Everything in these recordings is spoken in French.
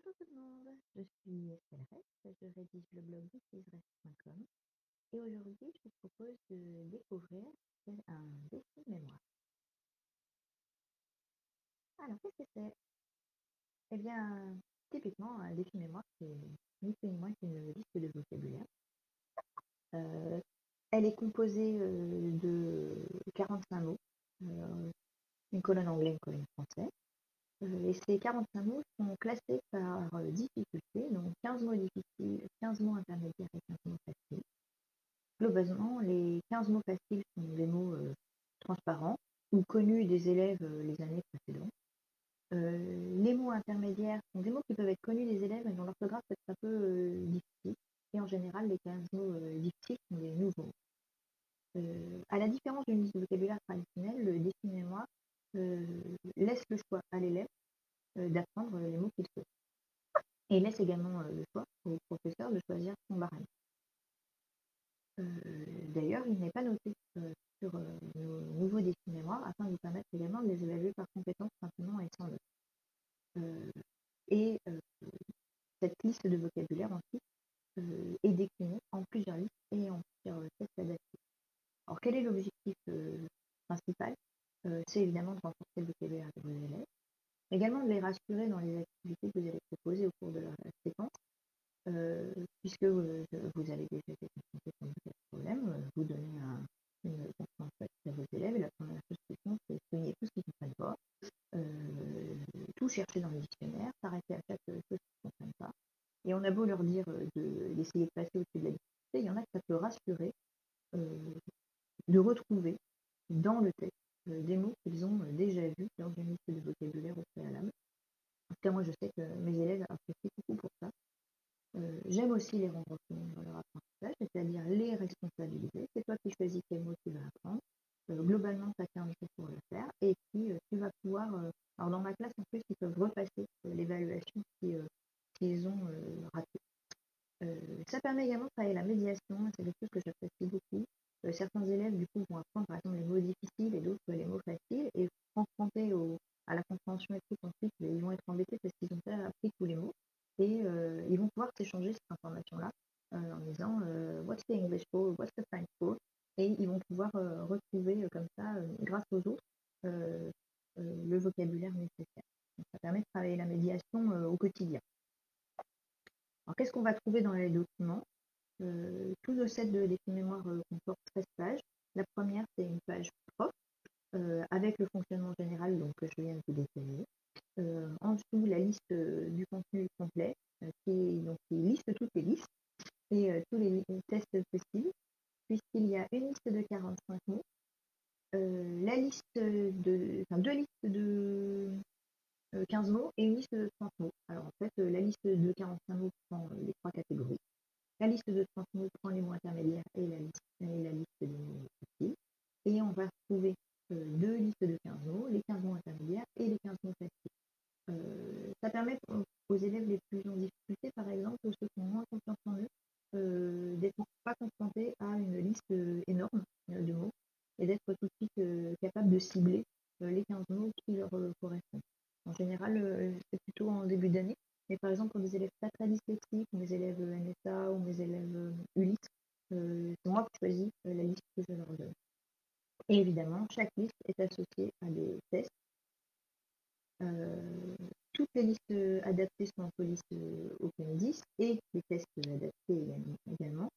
Bonjour tout le monde, je suis Estelle Rest, je rédige le blog thisisrest.com et aujourd'hui je vous propose de découvrir un défi mémoire. Alors qu'est-ce que c'est? Eh bien, typiquement un défi mémoire c'est ni plus ni moins qu'une liste de vocabulaire. Elle est composée de 45 mots, une colonne anglais, une colonne français. Et ces 45 mots sont classés par difficulté, donc 15 mots difficiles, 15 mots intermédiaires et 15 mots faciles. Globalement, les 15 mots faciles sont des mots transparents ou connus des élèves les années précédentes. Les mots intermédiaires sont des mots qui peuvent être connus des élèves mais dont l'orthographe peut être un peu difficile. Et en général, les 15 mots difficiles sont des nouveaux. À la différence d'une liste de vocabulaire traditionnelle, le défi mémoire laisse le choix à l'élève d'apprendre les mots qu'il souhaite. Et laisse également le choix au professeur de choisir son barème. D'ailleurs, il n'est pas noté sur nos nouveaux défis mémoire afin de vous permettre également de les évaluer par compétences simplement et sans note. Et cette liste de vocabulaire ensuite est déclinée en plusieurs listes et en plusieurs tests adaptés. Alors quel est l'objectif principal? C'est évidemment de renforcer le vocabulaire de vos élèves, mais également de les rassurer dans les activités que vous allez proposer au cours de leur séquence, puisque vous avez déjà été confronté sur ce problème, vous donnez une conférence à vos élèves et la première chose qu'ils font, c'est souligner tout ce qu'ils ne comprennent pas, tout chercher dans le dictionnaire, s'arrêter à chaque chose qu'ils ne comprennent pas. Et on a beau leur dire d'essayer de passer au-dessus de la difficulté, il y en a que ça peut rassurer de retrouver dans le texte des mots qu'ils ont déjà vus dans une liste de vocabulaire au préalable. En tout cas, moi, je sais que mes élèves apprécient beaucoup pour ça. J'aime aussi les rendre autonomes dans leur apprentissage, c'est-à-dire les responsabiliser. C'est toi qui choisis quel mot tu vas apprendre. Globalement, tu as 15 jours pour le faire. Et puis, tu vas pouvoir... alors, dans ma classe, en plus, ils peuvent repasser l'évaluation qu'ils ont ratée. Ça permet également de travailler la médiation. C'est quelque chose que j'apprécie beaucoup. Certains élèves, du coup, vont apprendre, par exemple, les mots difficiles et d'autres les mots faciles. Et confrontés à la compréhension écrite ensuite, ils vont être embêtés parce qu'ils n'ont pas appris tous les mots. Et ils vont pouvoir s'échanger cette information-là en disant what's the English for, what's the French for, et ils vont pouvoir retrouver comme ça, grâce aux autres, le vocabulaire nécessaire. Donc, ça permet de travailler la médiation au quotidien. Alors qu'est-ce qu'on va trouver dans les documents? Tout le set de défis mémoire comporte 13 pages. La première, c'est une page prof avec le fonctionnement général donc, que je viens de vous détailler. En dessous, la liste du contenu complet qui liste toutes les listes et tous les tests possibles, puisqu'il y a une liste de 45 mots, deux listes de 15 mots et une liste de 30 mots. Alors en fait, la liste de 45 mots prend les trois catégories. La liste de 30 mots prend les mots intermédiaires et la liste des mots faciles. Et on va trouver deux listes de 15 mots, les 15 mots intermédiaires et les 15 mots faciles. Ça permet aux élèves les plus en difficulté, par exemple, ou ceux qui ont moins confiance en eux, d'être pas confrontés à une liste énorme de mots et d'être tout de suite capable de cibler les 15 mots qui leur correspondent. En général, c'est plutôt en début d'année, mais par exemple pour des élèves pas très dyslexiques, mes élèves NSA ou mes élèves ULIT, c'est moi qui choisis la liste que je leur donne. Et évidemment, chaque liste est associée à des tests. Toutes les listes adaptées sont en police Open 10 et les tests adaptés également.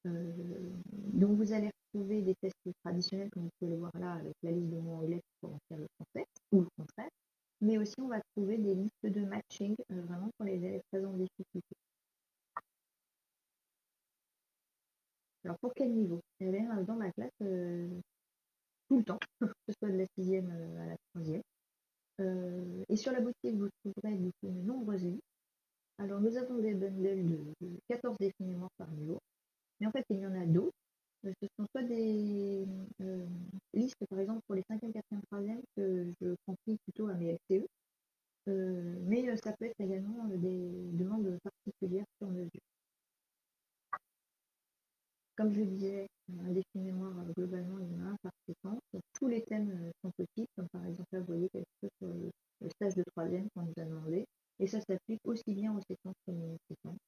Donc vous allez retrouver des tests traditionnels comme vous pouvez le voir là avec la liste de mots anglais pour en faire le français ou le contraire, mais aussi on va trouver des listes de matching vraiment pour les élèves très en difficulté. Alors pour quel niveau? Eh bien, dans ma classe, tout le temps, que ce soit de la 6e à la 3e. Et sur la boutique, vous trouverez du coup de nombreuses listes. Alors nous avons des bundles de 14 défis mémoire par niveau, mais en fait il y en a d'autres. Ce sont soit des listes, par exemple, pour les 5e, 4e, 3e que je confie plutôt à mes LCE, mais ça peut être également des demandes particulières sur mesure. Comme je disais, un défi mémoire, globalement, il y en a un par séquence. Tous les thèmes sont possibles, comme par exemple là, vous voyez quelque chose sur le stage de 3e qu'on nous a demandé, et ça s'applique aussi bien aux séquences qu'aux séquences.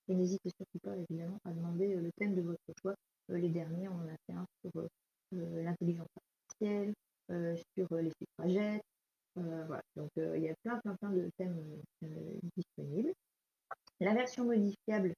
Et n'hésitez surtout pas évidemment à demander le thème de votre choix. Les derniers, on en a fait un sur l'intelligence artificielle, sur les suffragettes. Voilà. Donc il y a plein de thèmes disponibles. La version modifiable